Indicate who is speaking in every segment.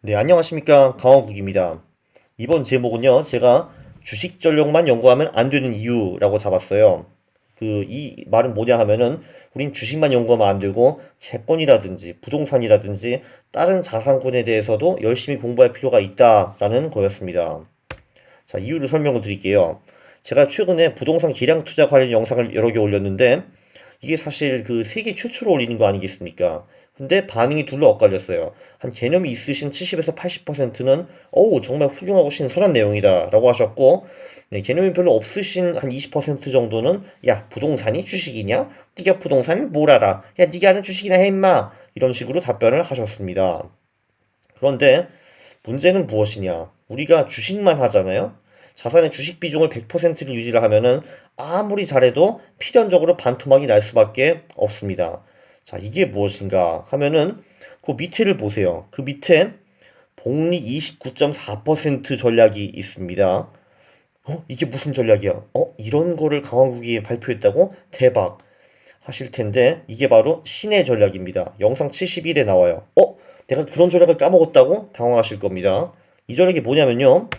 Speaker 1: 네, 안녕하십니까. 강원국입니다. 이번 제목은요, 제가 주식 전력만 연구하면 안 되는 이유라고 잡았어요. 이 말은 뭐냐 하면은, 우린 주식만 연구하면 안 되고, 채권이라든지, 부동산이라든지, 다른 자산군에 대해서도 열심히 공부할 필요가 있다라는 거였습니다. 자, 이유를 설명을 드릴게요. 제가 최근에 부동산 기량 투자 관련 영상을 여러 개 올렸는데, 이게 사실 그 세계 최초로 올리는 거 아니겠습니까? 근데 반응이 둘로 엇갈렸어요. 한 개념이 있으신 70에서 80%는 어우 정말 훌륭하고 신선한 내용이다 라고 하셨고, 네, 개념이 별로 없으신 한 20% 정도는 야 부동산이 주식이냐? 네가 부동산을 뭘 알아? 야 네가 아는 주식이나 해 임마, 이런 식으로 답변을 하셨습니다. 그런데 문제는 무엇이냐? 우리가 주식만 하잖아요. 자산의 주식 비중을 100%를 유지를 하면은 아무리 잘해도 필연적으로 반토막이 날 수밖에 없습니다. 자, 이게 무엇인가 하면은 그 밑에를 보세요. 그 밑에 복리 29.4% 전략이 있습니다. 이게 무슨 전략이야? 이런 거를 강원국이 발표했다고? 대박 하실 텐데 이게 바로 신의 전략입니다. 영상 71에 나와요. 내가 그런 전략을 까먹었다고? 당황하실 겁니다. 이 전략이 뭐냐면요.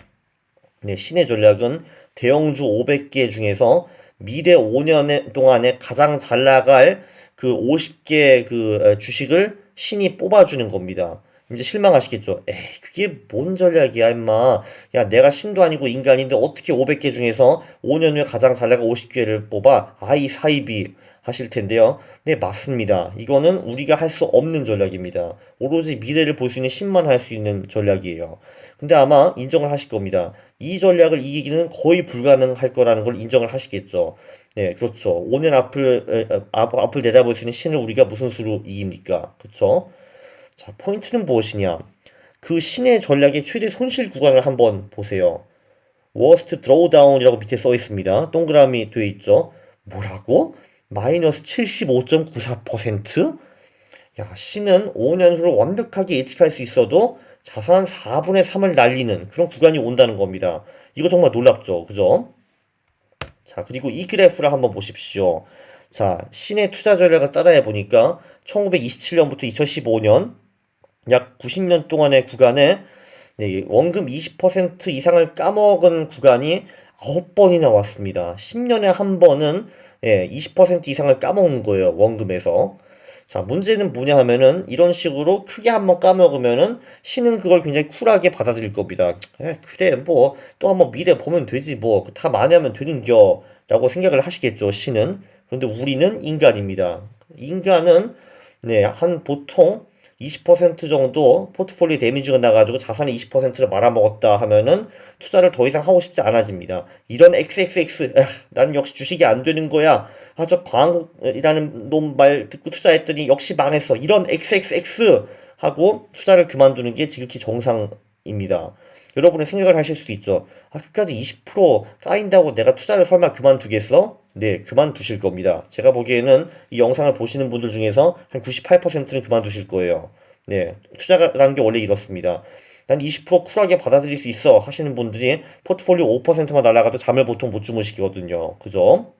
Speaker 1: 네, 신의 전략은 대형주 500개 중에서 미래 5년 동안에 가장 잘 나갈 그 50개 주식을 신이 뽑아주는 겁니다. 이제 실망하시겠죠? 에이, 그게 뭔 전략이야, 임마. 야, 내가 신도 아니고 인간인데 어떻게 500개 중에서 5년 후에 가장 잘 나갈 50개를 뽑아? 아이, 사이비. 하실 텐데요. 네, 맞습니다. 이거는 우리가 할 수 없는 전략입니다. 오로지 미래를 볼 수 있는 신만 할 수 있는 전략이에요. 근데 아마 인정을 하실 겁니다. 이 전략을 이기기는 거의 불가능할 거라는 걸 인정을 하시겠죠. 네, 그렇죠. 5년 앞을 내다볼 수 있는 신을 우리가 무슨 수로 이깁니까? 그렇죠? 자, 포인트는 무엇이냐? 그 신의 전략의 최대 손실 구간을 한번 보세요. 워스트 드로우다운이라고 밑에 써 있습니다. 동그라미 되어 있죠. 뭐라고? 마이너스 75.94%? 야, 신은 5년 후를 완벽하게 예측할 수 있어도 자산 4분의 3을 날리는 그런 구간이 온다는 겁니다. 이거 정말 놀랍죠? 그죠? 자, 그리고 이 그래프를 한번 보십시오. 자, 신의 투자 전략을 따라해 보니까 1927년부터 2015년 약 90년 동안의 구간에 네, 원금 20% 이상을 까먹은 구간이 9번이나 왔습니다. 10년에 한 번은 20% 이상을 까먹는 거예요. 원금에서. 자, 문제는 뭐냐 하면은 이런 식으로 크게 한번 까먹으면은 신은 그걸 굉장히 쿨하게 받아들일 겁니다. 그래, 뭐, 또 한번 미래 보면 되지, 뭐, 다 만회하면 되는겨. 라고 생각을 하시겠죠, 신은. 그런데 우리는 인간입니다. 인간은, 네, 한 보통 20% 정도 포트폴리오 데미지가 나가지고 자산의 20%를 말아먹었다 하면은 투자를 더 이상 하고 싶지 않아집니다. 이런 XXX, 나는 역시 주식이 안 되는 거야. 저 광이라는 놈 말 듣고 투자했더니 역시 망했어. 이런 XXX 하고 투자를 그만두는 게 지극히 정상입니다. 여러분은 생각을 하실 수도 있죠. 끝까지 20% 까인다고 내가 투자를 설마 그만두겠어? 네, 그만두실 겁니다. 제가 보기에는 이 영상을 보시는 분들 중에서 한 98%는 그만두실 거예요. 네, 투자라는 게 원래 이렇습니다. 난 20% 쿨하게 받아들일 수 있어 하시는 분들이 포트폴리오 5%만 날아가도 잠을 보통 못 주무시거든요. 그죠?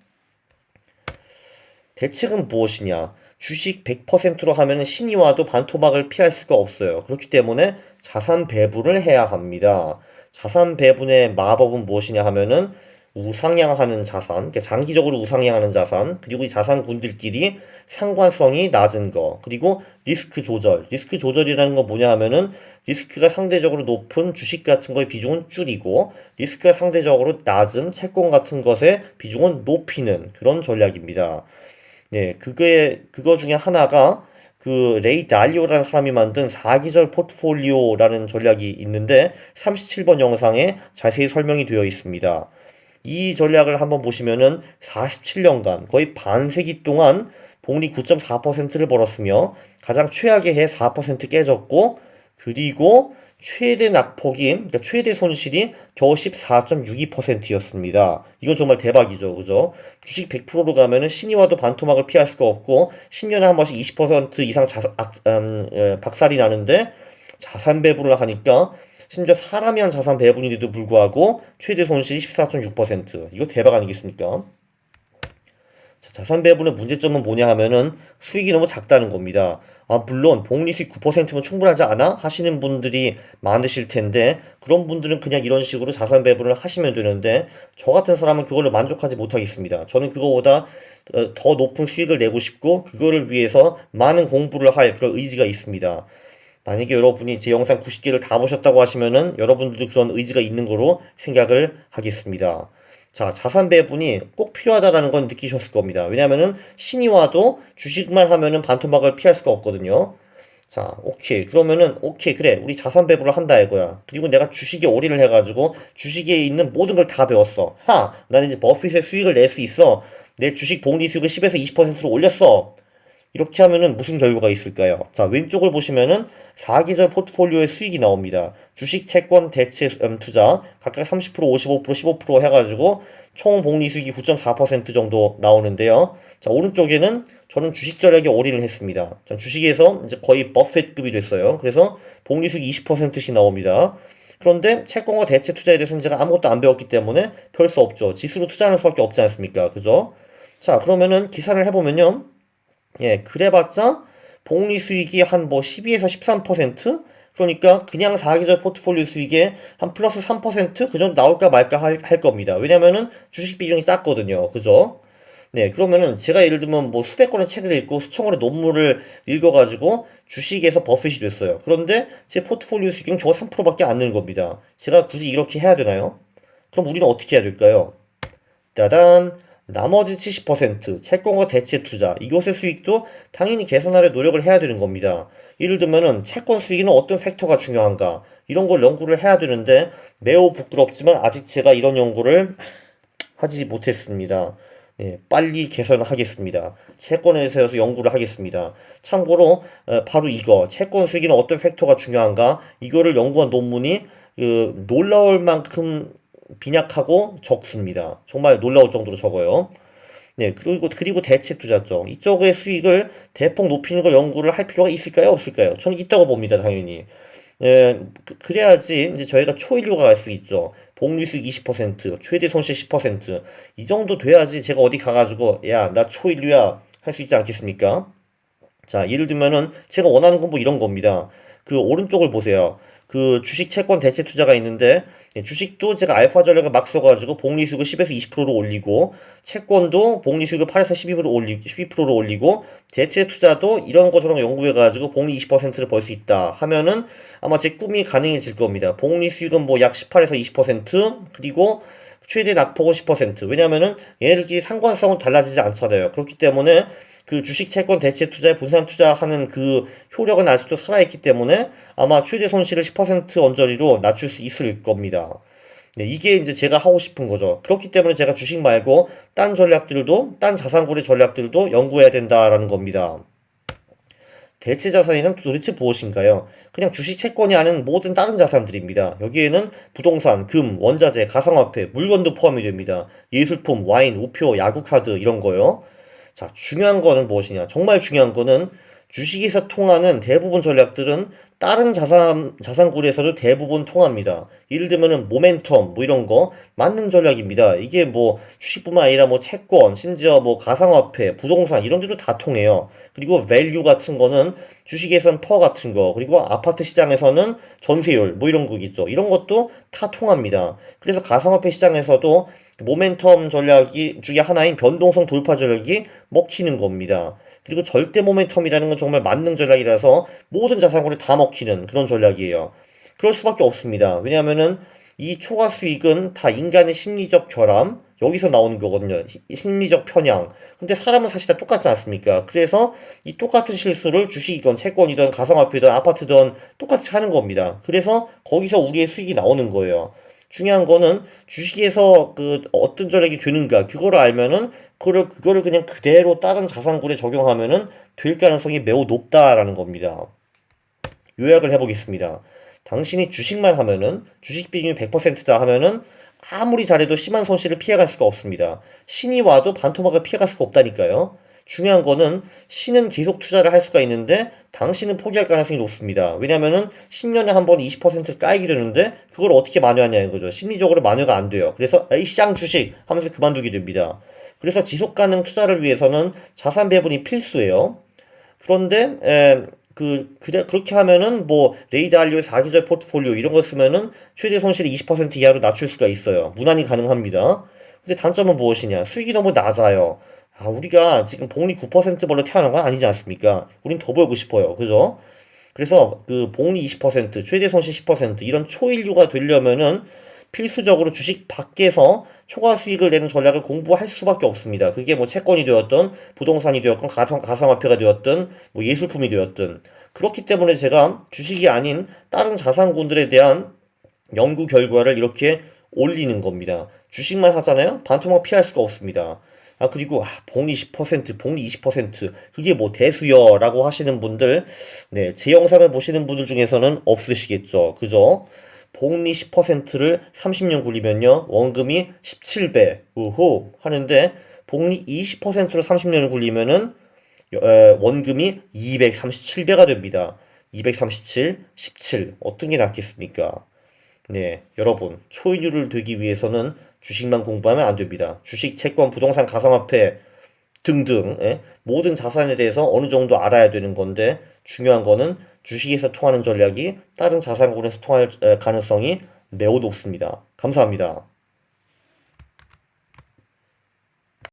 Speaker 1: 대책은 무엇이냐? 주식 100%로 하면 신이 와도 반토막을 피할 수가 없어요. 그렇기 때문에 자산 배분을 해야 합니다. 자산 배분의 마법은 무엇이냐 하면은 우상향하는 자산, 그러니까 장기적으로 우상향하는 자산, 그리고 이 자산군들끼리 상관성이 낮은 거, 그리고 리스크 조절. 리스크 조절이라는 건 뭐냐 하면은 리스크가 상대적으로 높은 주식 같은 거의 비중은 줄이고 리스크가 상대적으로 낮은 채권 같은 것의 비중은 높이는 그런 전략입니다. 네, 그거 중에 하나가 그 레이 달리오라는 사람이 만든 사기절 포트폴리오라는 전략이 있는데 37번 영상에 자세히 설명이 되어 있습니다. 이 전략을 한번 보시면은 47년간 거의 반세기 동안 복리 9.4%를 벌었으며 가장 최악의 해 4% 깨졌고 그리고 최대 낙폭이 그러니까 최대 손실이 겨우 14.62%였습니다. 이건 정말 대박이죠. 그죠? 주식 100%로 가면은 신이 와도 반토막을 피할 수가 없고 10년에 한 번씩 20% 이상 박살이 나는데 자산 배분을 하니까 심지어 사람이 한 자산 배분인데도 불구하고 최대 손실이 14.6%. 이거 대박 아니겠습니까? 자산 배분의 문제점은 뭐냐 하면은 수익이 너무 작다는 겁니다. 물론 복리 수익 9%면 충분하지 않아? 하시는 분들이 많으실 텐데 그런 분들은 그냥 이런 식으로 자산 배분을 하시면 되는데 저 같은 사람은 그걸로 만족하지 못하겠습니다. 저는 그거보다 더 높은 수익을 내고 싶고 그거를 위해서 많은 공부를 할 그런 의지가 있습니다. 만약에 여러분이 제 영상 90개를 다 보셨다고 하시면은 여러분들도 그런 의지가 있는 거로 생각을 하겠습니다. 자, 자산 배분이 꼭 필요하다라는 건 느끼셨을 겁니다. 왜냐면은 신이 와도 주식만 하면은 반토막을 피할 수가 없거든요. 자, 오케이. 그러면은, 오케이. 그래. 우리 자산 배분을 한다 이거야. 그리고 내가 주식에 올인을 해가지고 주식에 있는 모든 걸 다 배웠어. 나는 이제 버핏의 수익을 낼 수 있어. 내 주식 복리 수익을 10에서 20%로 올렸어. 이렇게 하면은 무슨 결과가 있을까요? 자, 왼쪽을 보시면은 4계절 포트폴리오의 수익이 나옵니다. 주식, 채권, 대체 투자 각각 30%, 55%, 15% 해가지고 총 복리 수익이 9.4% 정도 나오는데요. 자, 오른쪽에는 저는 주식 전략에 올인을 했습니다. 전 주식에서 이제 거의 버핏급이 됐어요. 그래서 복리 수익 20%씩 나옵니다. 그런데 채권과 대체 투자에 대해서는 제가 아무것도 안 배웠기 때문에 별 수 없죠. 지수로 투자하는 수밖에 없지 않습니까? 그죠? 자, 그러면은 계산을 해보면요. 예, 그래봤자 복리 수익이 한 뭐 12에서 13%? 그러니까 그냥 사계절 포트폴리오 수익에 한 플러스 3%그 정도 나올까 말까 할 겁니다. 왜냐면은 주식 비중이 작거든요. 그죠? 네, 그러면은 제가 예를 들면 뭐 수백 권의 책을 읽고 수천 권의 논문을 읽어가지고 주식에서 버핏이 됐어요. 그런데 제 포트폴리오 수익은 겨우 3%밖에 안 느는 겁니다. 제가 굳이 이렇게 해야 되나요? 그럼 우리는 어떻게 해야 될까요? 따단 나머지 70% 채권과 대체 투자 이것의 수익도 당연히 개선하려 노력을 해야 되는 겁니다. 예를 들면은 채권 수익에는 어떤 팩터가 중요한가 이런 걸 연구를 해야 되는데 매우 부끄럽지만 아직 제가 이런 연구를 하지 못했습니다. 네, 빨리 개선하겠습니다. 채권에 대해서 연구를 하겠습니다. 참고로 바로 이거 채권 수익에는 어떤 팩터가 중요한가 이거를 연구한 논문이 놀라울 만큼 빈약하고 적습니다. 정말 놀라울 정도로 적어요. 네, 그리고 대체 투자죠. 이쪽의 수익을 대폭 높이는 걸 연구를 할 필요가 있을까요? 없을까요? 저는 있다고 봅니다, 당연히. 예, 그래야지 이제 저희가 초일류가 갈 수 있죠. 복리수익 20%, 최대 손실 10%. 이 정도 돼야지 제가 어디 가가지고, 야, 나 초일류야. 할 수 있지 않겠습니까? 자, 예를 들면은 제가 원하는 건 뭐 이런 겁니다. 그 오른쪽을 보세요. 그 주식 채권 대체 투자가 있는데 주식도 제가 알파 전략을 막 써가지고 복리수익을 10에서 20%로 올리고 채권도 복리수익을 8에서 12%로 올리고 대체 투자도 이런 것처럼 연구해가지고 복리 20%를 벌 수 있다 하면은 아마 제 꿈이 가능해질 겁니다. 복리수익은 뭐 약 18에서 20% 그리고 최대 낙폭은 10%. 왜냐면은 얘네들끼리 상관성은 달라지지 않잖아요. 그렇기 때문에 그 주식 채권 대체 투자에 분산 투자하는 그 효력은 아직도 살아있기 때문에 아마 최대 손실을 10% 언저리로 낮출 수 있을 겁니다. 네, 이게 이제 제가 하고 싶은 거죠. 그렇기 때문에 제가 주식 말고 딴 자산구리 전략들도 연구해야 된다라는 겁니다. 대체 자산에는 도대체 무엇인가요? 그냥 주식 채권이 아닌 모든 다른 자산들입니다. 여기에는 부동산, 금, 원자재, 가상화폐, 물건도 포함이 됩니다. 예술품, 와인, 우표, 야구카드 이런 거요. 자, 중요한 거는 무엇이냐? 정말 중요한 거는 주식에서 통하는 대부분 전략들은 다른 자산구리에서도 대부분 통합니다. 예를 들면은 모멘텀, 뭐 이런 거, 만능 전략입니다. 이게 뭐 주식뿐만 아니라 뭐 채권, 심지어 뭐 가상화폐, 부동산 이런 데도 다 통해요. 그리고 밸류 같은 거는 주식에선 퍼 같은 거, 그리고 아파트 시장에서는 전세율, 뭐 이런 거 있죠. 이런 것도 다 통합니다. 그래서 가상화폐 시장에서도 모멘텀 전략이 중에 하나인 변동성 돌파 전략이 먹히는 겁니다. 그리고 절대 모멘텀이라는 건 정말 만능 전략이라서 모든 자산군을 다 먹히는 그런 전략이에요. 그럴 수밖에 없습니다. 왜냐하면은 이 초과 수익은 다 인간의 심리적 결함, 여기서 나오는 거거든요. 심리적 편향. 근데 사람은 사실 다 똑같지 않습니까? 그래서 이 똑같은 실수를 주식이든 채권이든 가상화폐든 아파트든 똑같이 하는 겁니다. 그래서 거기서 우리의 수익이 나오는 거예요. 중요한 거는 주식에서 그 어떤 전략이 되는가 그거를 알면은 그거를 그냥 그대로 다른 자산군에 적용하면은 될 가능성이 매우 높다라는 겁니다. 요약을 해보겠습니다. 당신이 주식만 하면은 주식 비중이 100%다 하면은 아무리 잘해도 심한 손실을 피해갈 수가 없습니다. 신이 와도 반토막을 피해갈 수가 없다니까요. 중요한 거는 신은 계속 투자를 할 수가 있는데 당신은 포기할 가능성이 높습니다. 왜냐면은 10년에 한 번 20% 까이게 되는데 그걸 어떻게 만회하냐 이거죠. 심리적으로 만회가 안 돼요. 그래서 에이 쌍 주식 하면서 그만두게 됩니다. 그래서 지속 가능 투자를 위해서는 자산 배분이 필수예요. 그런데 그렇게 하면은 뭐 레이드 알리오의 4기절 포트폴리오 이런 거 쓰면은 최대 손실을 20% 이하로 낮출 수가 있어요. 무난히 가능합니다. 근데 단점은 무엇이냐? 수익이 너무 낮아요. 우리가 지금 복리 9% 벌러 태어난 건 아니지 않습니까? 우린 더 벌고 싶어요. 그죠? 그래서 그 복리 20%, 최대 손실 10% 이런 초일류가 되려면은 필수적으로 주식 밖에서 초과 수익을 내는 전략을 공부할 수밖에 없습니다. 그게 뭐 채권이 되었든 부동산이 되었든 가상화폐가 되었든 뭐 예술품이 되었든 그렇기 때문에 제가 주식이 아닌 다른 자산군들에 대한 연구 결과를 이렇게 올리는 겁니다. 주식만 하잖아요? 반토막 피할 수가 없습니다. 그리고, 복리 10%, 복리 20%, 그게 뭐 대수여라고 하시는 분들, 네, 제 영상을 보시는 분들 중에서는 없으시겠죠. 그죠? 복리 10%를 30년 굴리면요, 원금이 17배, 우호, 하는데, 복리 20%로 30년을 굴리면은, 원금이 237배가 됩니다. 237, 17. 어떤 게 낫겠습니까? 네, 여러분, 초이율을 되기 위해서는 주식만 공부하면 안 됩니다. 주식, 채권, 부동산, 가상화폐 등등 모든 자산에 대해서 어느 정도 알아야 되는 건데 중요한 거는 주식에서 통하는 전략이 다른 자산군에서 통할 가능성이 매우 높습니다. 감사합니다.